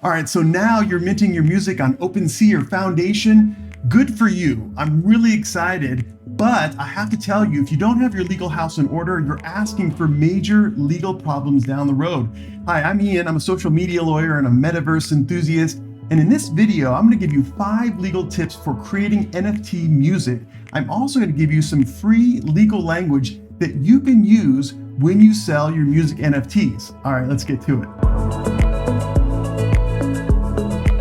All right, so now you're minting your music on OpenSea or Foundation. Good for you. I'm really excited, but I have to tell you, if you don't have your legal house in order, you're asking for major legal problems down the road. Hi, I'm Ian. I'm a social media lawyer and a metaverse enthusiast. And in this video, I'm going to give you 5 legal tips for creating NFT music. I'm also going to give you some free legal language that you can use when you sell your music NFTs. All right, let's get to it.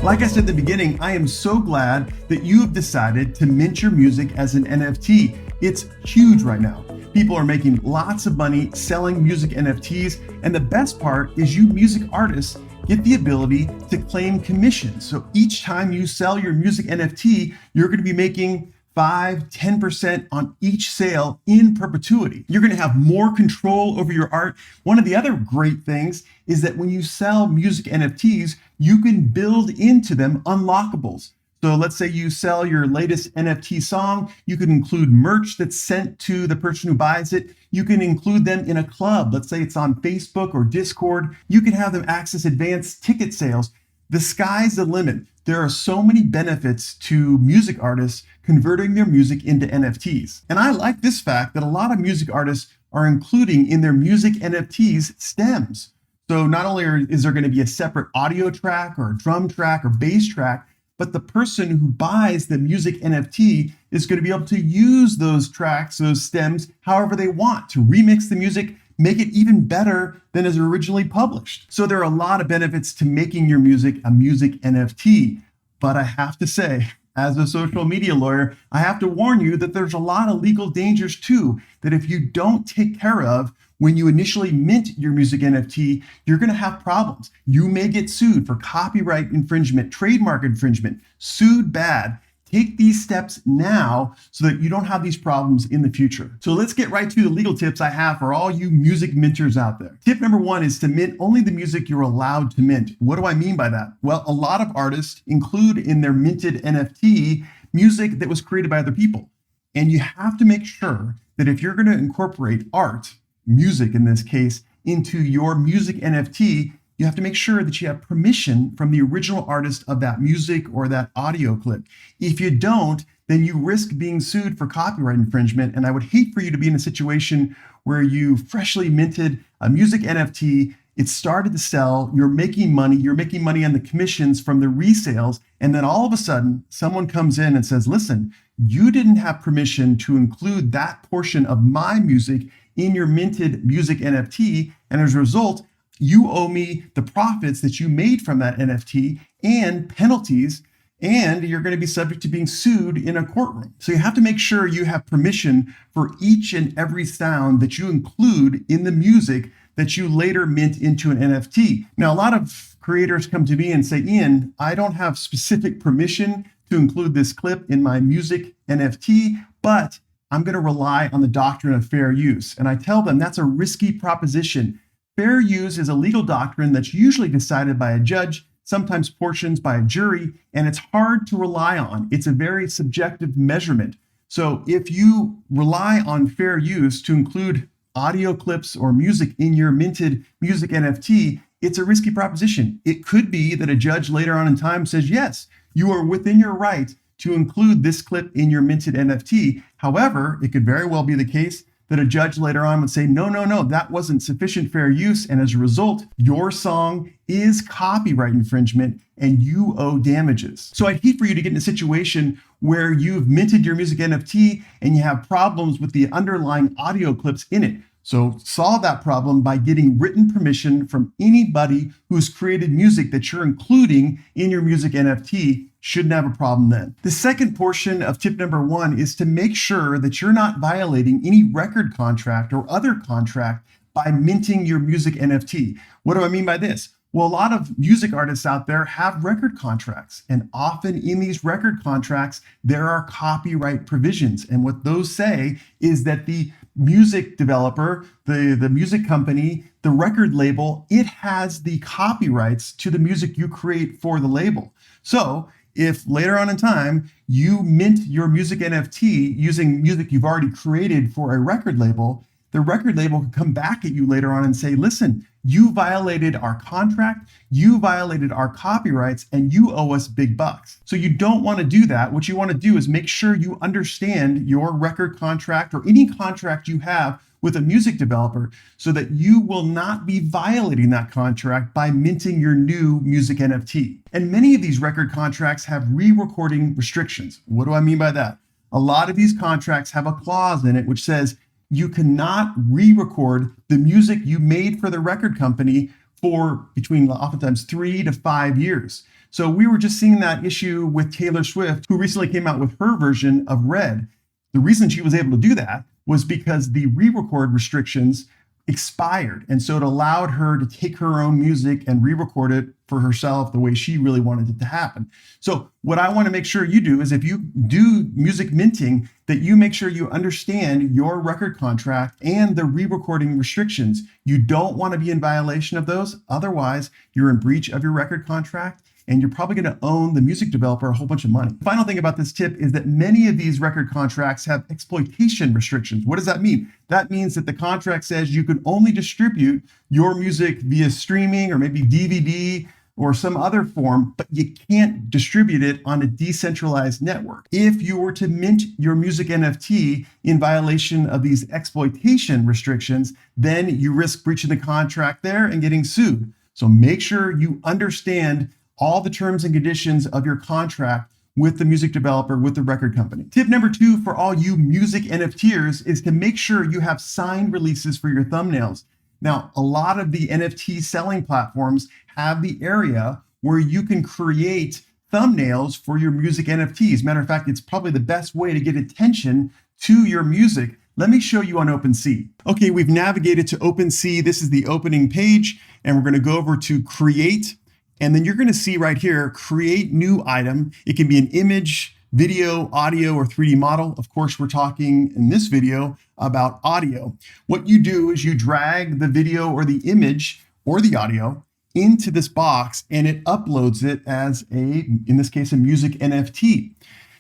Like I said at the beginning, I am so glad that you have decided to mint your music as an NFT. It's huge right now. People are making lots of money selling music NFTs, and the best part is you music artists get the ability to claim commissions. So each time you sell your music NFT, you're going to be making 5-10% on each sale in perpetuity. You're going to have more control over your art. One of the other great things is that when you sell music NFTs, you can build into them unlockables. So let's say you sell your latest NFT song, you can include merch that's sent to the person who buys it. You can include them in a club. Let's say it's on Facebook or Discord. You can have them access advanced ticket sales. The sky's the limit. There are so many benefits to music artists converting their music into NFTs. And I like this fact that a lot of music artists are including in their music NFTs stems. So not only is there going to be a separate audio track or a drum track or bass track, but the person who buys the music NFT is going to be able to use those tracks, those stems, however they want to remix the music, make it even better than as originally published. So there are a lot of benefits to making your music a music NFT. But I have to say, as a social media lawyer, I have to warn you that there's a lot of legal dangers too, that if you don't take care of when you initially mint your music NFT, you're going to have problems. You may get sued for copyright infringement, trademark infringement, sued bad. Take these steps now so that you don't have these problems in the future. So let's get right to the legal tips I have for all you music minters out there. Tip number 1 is to mint only the music you're allowed to mint. What do I mean by that? Well, a lot of artists include in their minted NFT music that was created by other people. And you have to make sure that if you're going to incorporate art, music in this case, into your music NFT, you have to make sure that you have permission from the original artist of that music or that audio clip. If you don't, then you risk being sued for copyright infringement. And I would hate for you to be in a situation where you freshly minted a music NFT, it started to sell, you're making money on the commissions from the resales, and then all of a sudden, someone comes in and says, listen, you didn't have permission to include that portion of my music in your minted music NFT, and as a result, you owe me the profits that you made from that NFT and penalties, and you're going to be subject to being sued in a courtroom. So you have to make sure you have permission for each and every sound that you include in the music that you later mint into an NFT. Now, a lot of creators come to me and say, Ian, I don't have specific permission to include this clip in my music NFT, but I'm going to rely on the doctrine of fair use. And I tell them that's a risky proposition. Fair use is a legal doctrine that's usually decided by a judge, sometimes portions by a jury, and it's hard to rely on. It's a very subjective measurement. So if you rely on fair use to include audio clips or music in your minted music NFT, it's a risky proposition. It could be that a judge later on in time says, yes, you are within your right to include this clip in your minted NFT. However, it could very well be the case that a judge later on would say, no, that wasn't sufficient fair use. And as a result, your song is copyright infringement and you owe damages. So I'd hate for you to get in a situation where you've minted your music NFT and you have problems with the underlying audio clips in it. So solve that problem by getting written permission from anybody who's created music that you're including in your music NFT. Shouldn't have a problem then. The second portion of tip number 1 is to make sure that you're not violating any record contract or other contract by minting your music NFT. What do I mean by this? Well, a lot of music artists out there have record contracts, and often in these record contracts, there are copyright provisions. And what those say is that the music developer, the music company, the record label, it has the copyrights to the music you create for the label. So if later on in time you mint your music NFT using music you've already created for a record label, the record label could come back at you later on and say, listen, You violated our contract, you violated our copyrights, and you owe us big bucks. So you don't want to do that. What you want to do is make sure you understand your record contract or any contract you have with a music developer so that you will not be violating that contract by minting your new music NFT. And many of these record contracts have re-recording restrictions. What do I mean by that? A lot of these contracts have a clause in it which says you cannot re-record the music you made for the record company for between oftentimes 3 to 5 years. So we were just seeing that issue with Taylor Swift, who recently came out with her version of Red. The reason she was able to do that was because the re-record restrictions expired. And so it allowed her to take her own music and re-record it for herself the way she really wanted it to happen. So what I want to make sure you do is if you do music minting, that you make sure you understand your record contract and the re-recording restrictions. You don't want to be in violation of those. Otherwise, you're in breach of your record contract and you're probably going to own the music developer a whole bunch of money. The final thing about this tip is that many of these record contracts have exploitation restrictions. What does that mean? That means that the contract says you can only distribute your music via streaming or maybe DVD or some other form, but you can't distribute it on a decentralized network. If you were to mint your music NFT in violation of these exploitation restrictions, then you risk breaching the contract there and getting sued. So make sure you understand all the terms and conditions of your contract with the music developer, with the record company. Tip number 2 for all you music NFTers is to make sure you have signed releases for your thumbnails. Now, a lot of the NFT selling platforms have the area where you can create thumbnails for your music NFTs. Matter of fact, it's probably the best way to get attention to your music. Let me show you on OpenSea. Okay, we've navigated to OpenSea. This is the opening page, and we're going to go over to Create. And then you're going to see right here, create new item. It can be an image, video, audio, or 3D model. Of course, we're talking in this video about audio. What you do is you drag the video or the image or the audio into this box and it uploads it as in this case, a music NFT.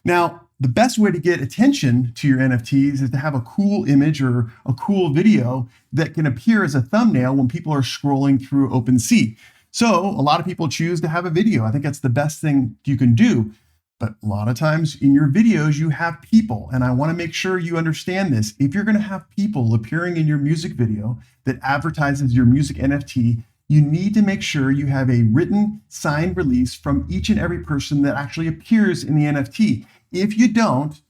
Now, the best way to get attention to your NFTs is to have a cool image or a cool video that can appear as a thumbnail when people are scrolling through OpenSea. So a lot of people choose to have a video. I think that's the best thing you can do. But a lot of times in your videos, you have people. And I want to make sure you understand this. If you're going to have people appearing in your music video that advertises your music NFT, you need to make sure you have a written signed release from each and every person that actually appears in the NFT. If you don't,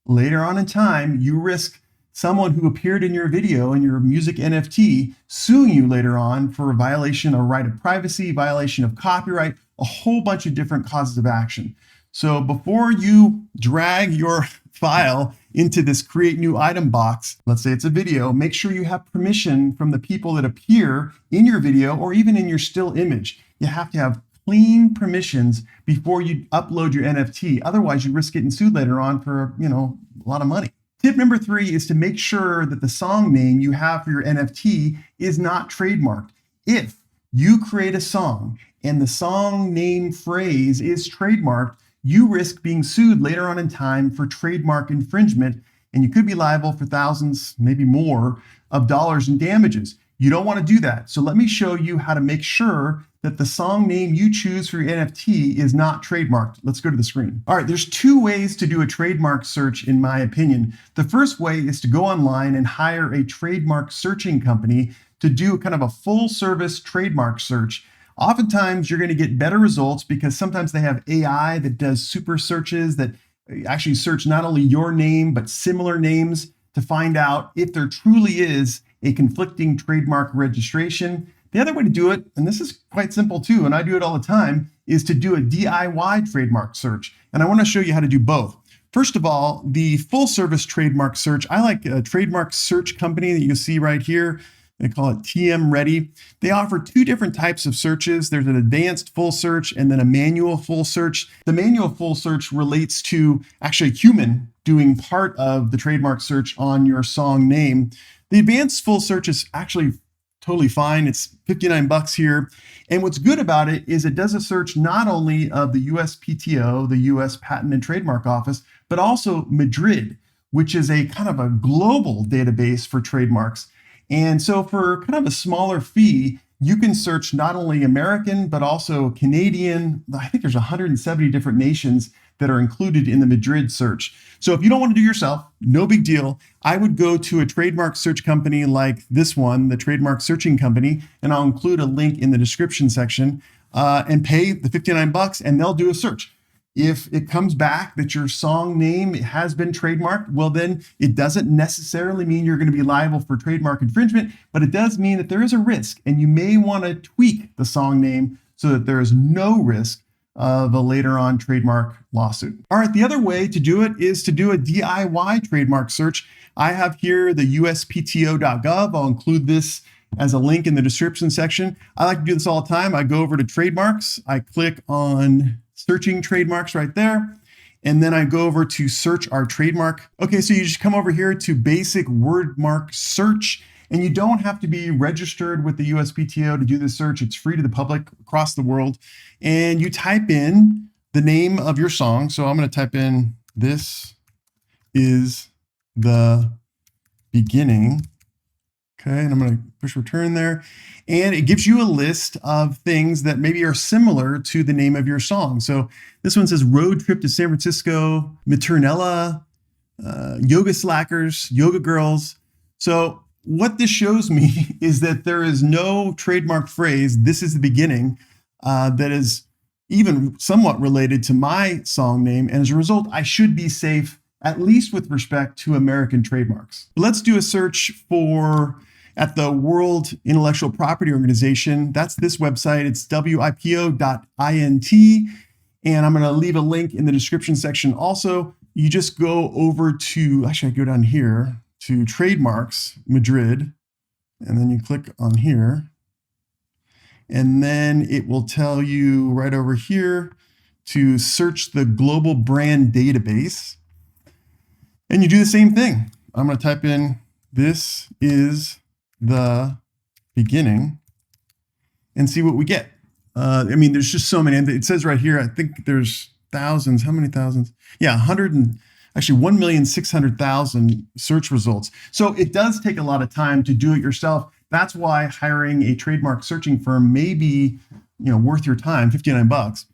later on in time, you risk someone who appeared in your video and your music NFT suing you later on for a violation of right of privacy, violation of copyright, a whole bunch of different causes of action. So before you drag your file into this create new item box, let's say it's a video, make sure you have permission from the people that appear in your video or even in your still image. You have to have clean permissions before you upload your NFT. Otherwise, you risk getting sued later on for, a lot of money. Tip number 3 is to make sure that the song name you have for your NFT is not trademarked. If you create a song and the song name phrase is trademarked, you risk being sued later on in time for trademark infringement, and you could be liable for thousands, maybe more, of dollars in damages. You don't want to do that. So let me show you how to make sure that the song name you choose for your NFT is not trademarked. Let's go to the screen. All right, there's 2 ways to do a trademark search, in my opinion. The first way is to go online and hire a trademark searching company to do kind of a full service trademark search. Oftentimes, you're going to get better results because sometimes they have AI that does super searches that actually search not only your name, but similar names to find out if there truly is a conflicting trademark registration. The other way to do it, and this is quite simple too, and I do it all the time, is to do a DIY trademark search. And I want to show you how to do both. First of all, the full service trademark search, I like a trademark search company that you see right here. They call it TM Ready. They offer 2 different types of searches. There's an advanced full search and then a manual full search. The manual full search relates to actually a human doing part of the trademark search on your song name. The advanced full search is actually totally fine. It's $59 here. And what's good about it is it does a search not only of the USPTO, the US Patent and Trademark Office, but also Madrid, which is a kind of a global database for trademarks. And so for kind of a smaller fee, you can search not only American, but also Canadian. I think there's 170 different nations that are included in the Madrid search. So if you don't want to do yourself, no big deal. I would go to a trademark search company like this one, the Trademark Searching Company, and I'll include a link in the description section, and pay the $59 and they'll do a search. If it comes back that your song name has been trademarked, well, then it doesn't necessarily mean you're going to be liable for trademark infringement, but it does mean that there is a risk, and you may want to tweak the song name so that there is no risk of a later on trademark lawsuit. All right, the other way to do it is to do a DIY trademark search. I have here the uspto.gov. I'll include this as a link in the description section. I like to do this all the time. I go over to trademarks. I click on searching trademarks right there. And then I go over to search our trademark. Okay, so you just come over here to basic word mark search, and you don't have to be registered with the USPTO to do this search. It's free to the public across the world. And you type in the name of your song. So I'm going to type in, "This is the beginning." Okay, and I'm going to push return there. And it gives you a list of things that maybe are similar to the name of your song. So this one says "Road Trip to San Francisco," "Maternella," "Yoga Slackers," "Yoga Girls." So what this shows me is that there is no trademark phrase, "This is the beginning," that is even somewhat related to my song name. And as a result, I should be safe, at least with respect to American trademarks. Let's do a search at the World Intellectual Property Organization. That's this website. It's wipo.int. And I'm going to leave a link in the description section. Also, you just go over to, actually I go down here to Trademarks, Madrid, and then you click on here. And then it will tell you right over here to search the global brand database. And you do the same thing. I'm going to type in, "This is the beginning," and see what we get. I mean, there's just so many. And it says right here, I think there's thousands. How many thousands? Yeah, 1,600,000 search results. So it does take a lot of time to do it yourself. That's why hiring a trademark searching firm may be, worth your time, $59.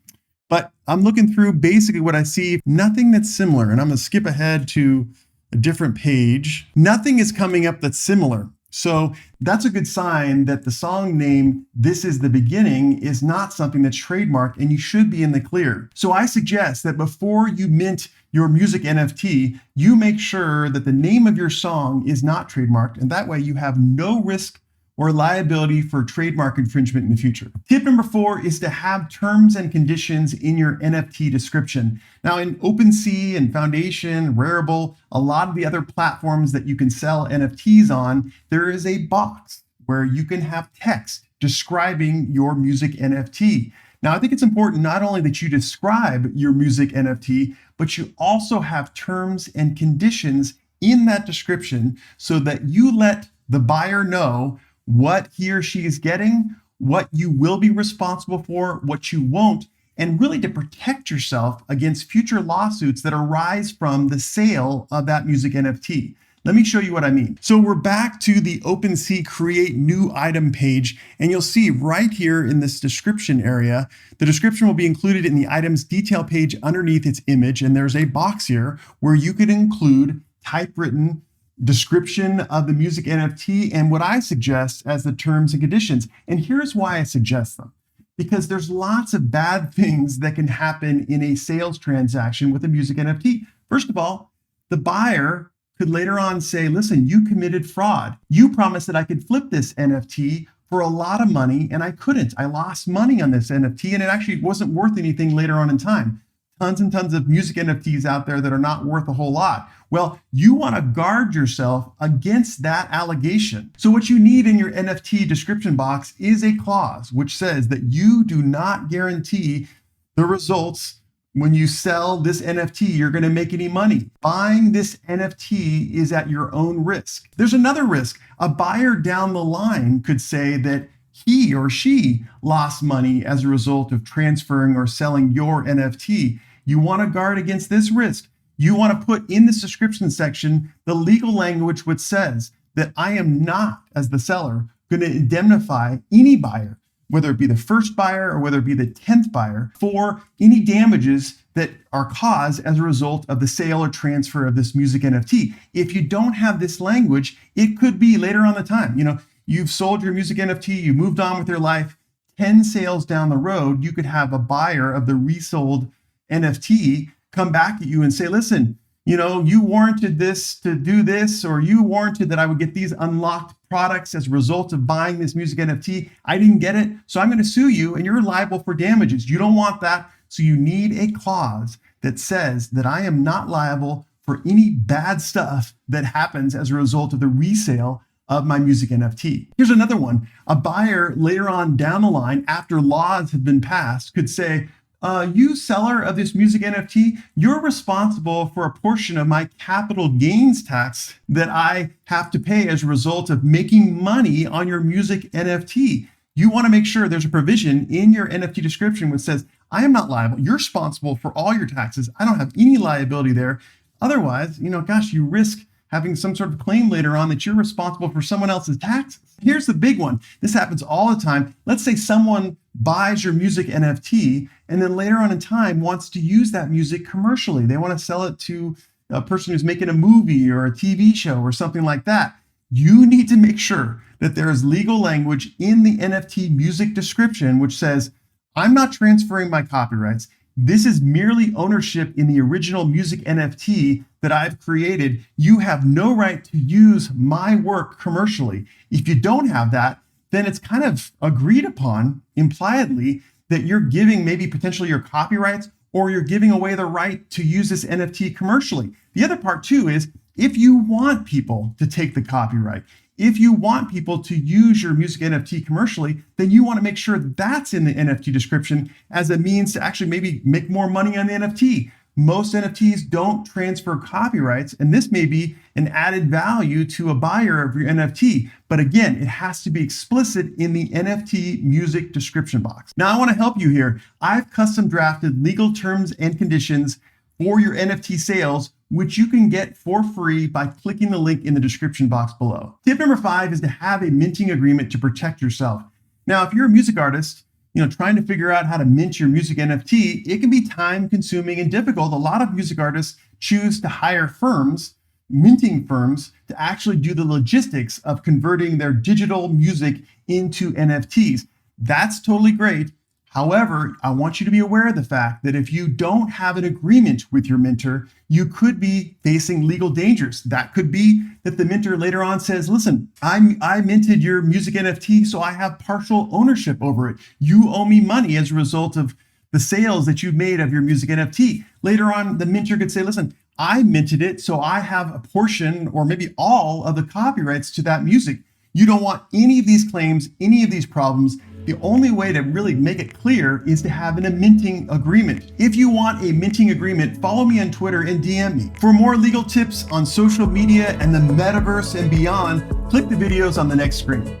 But I'm looking through basically what I see, nothing that's similar. And I'm going to skip ahead to a different page. Nothing is coming up that's similar. So that's a good sign that the song name, "This is the Beginning," is not something that's trademarked, and you should be in the clear. So I suggest that before you mint your music NFT, you make sure that the name of your song is not trademarked, and that way you have no risk or liability for trademark infringement in the future. Tip number 4 is to have terms and conditions in your NFT description. Now in OpenSea and Foundation, Rarible, a lot of the other platforms that you can sell NFTs on, there is a box where you can have text describing your music NFT. Now, I think it's important not only that you describe your music NFT, but you also have terms and conditions in that description so that you let the buyer know what he or she is getting, what you will be responsible for, what you won't, and really to protect yourself against future lawsuits that arise from the sale of that music NFT. Let me show you what I mean. So we're back to the OpenSea Create New Item page, and you'll see right here in this description area, the description will be included in the item's detail page underneath its image, and there's a box here where you could include typewritten description of the music NFT and what I suggest as the terms and conditions. And here's why I suggest them. Because there's lots of bad things that can happen in a sales transaction with a music NFT. First of all, the buyer could later on say, "Listen, you committed fraud. You promised that I could flip this NFT for a lot of money, and I couldn't. I lost money on this NFT, and it actually wasn't worth anything later on in time." Tons and tons of music NFTs out there that are not worth a whole lot. Well, you want to guard yourself against that allegation. So what you need in your NFT description box is a clause which says that you do not guarantee the results when you sell this NFT, you're going to make any money. Buying this NFT is at your own risk. There's another risk. A buyer down the line could say that he or she lost money as a result of transferring or selling your NFT. You want to guard against this risk. You want to put in this description section the legal language which says that I am not, as the seller, going to indemnify any buyer, whether it be the first buyer or whether it be the 10th buyer, for any damages that are caused as a result of the sale or transfer of this music NFT. If you don't have this language, it could be later on the time. You've sold your music NFT, you moved on with your life, 10 sales down the road, you could have a buyer of the resold NFT come back at you and say, listen, you warranted this to do this, or you warranted that I would get these unlocked products as a result of buying this music NFT. I didn't get it, so I'm going to sue you and you're liable for damages. You don't want that. So you need a clause that says that I am not liable for any bad stuff that happens as a result of the resale of my music NFT. Here's another one. A buyer later on down the line, after laws have been passed, could say, you seller of this music NFT, you're responsible for a portion of my capital gains tax that I have to pay as a result of making money on your music NFT. You want to make sure there's a provision in your NFT description which says, I am not liable. You're responsible for all your taxes. I don't have any liability there. Otherwise, you risk having some sort of claim later on that you're responsible for someone else's taxes. Here's the big one. This happens all the time. Let's say someone buys your music NFT and then later on in time wants to use that music commercially. They want to sell it to a person who's making a movie or a TV show or something like that. You need to make sure that there is legal language in the NFT music description which says, I'm not transferring my copyrights. This is merely ownership in the original music NFT that I've created. You have no right to use my work commercially. If you don't have that, then it's kind of agreed upon impliedly that you're giving maybe potentially your copyrights or you're giving away the right to use this NFT commercially. The other part too is if you want people to take the copyright, if you want people to use your music NFT commercially, then you want to make sure that's in the NFT description as a means to actually maybe make more money on the NFT. Most NFTs don't transfer copyrights, and this may be an added value to a buyer of your NFT. But again, it has to be explicit in the NFT music description box. Now, I want to help you here. I've custom drafted legal terms and conditions for your NFT sales, which you can get for free by clicking the link in the description box below. Tip number 5 is to have a minting agreement to protect yourself. Now, if you're a music artist, trying to figure out how to mint your music NFT, it can be time consuming and difficult. A lot of music artists choose to hire firms, minting firms, to actually do the logistics of converting their digital music into NFTs. That's totally great. However, I want you to be aware of the fact that if you don't have an agreement with your minter, you could be facing legal dangers. That could be that the minter later on says, listen, I minted your music NFT, so I have partial ownership over it. You owe me money as a result of the sales that you've made of your music NFT. Later on, the minter could say, listen, I minted it, so I have a portion or maybe all of the copyrights to that music. You don't want any of these claims, any of these problems. The only way to really make it clear is to have a minting agreement. If you want a minting agreement, follow me on Twitter and DM me. For more legal tips on social media and the metaverse and beyond, click the videos on the next screen.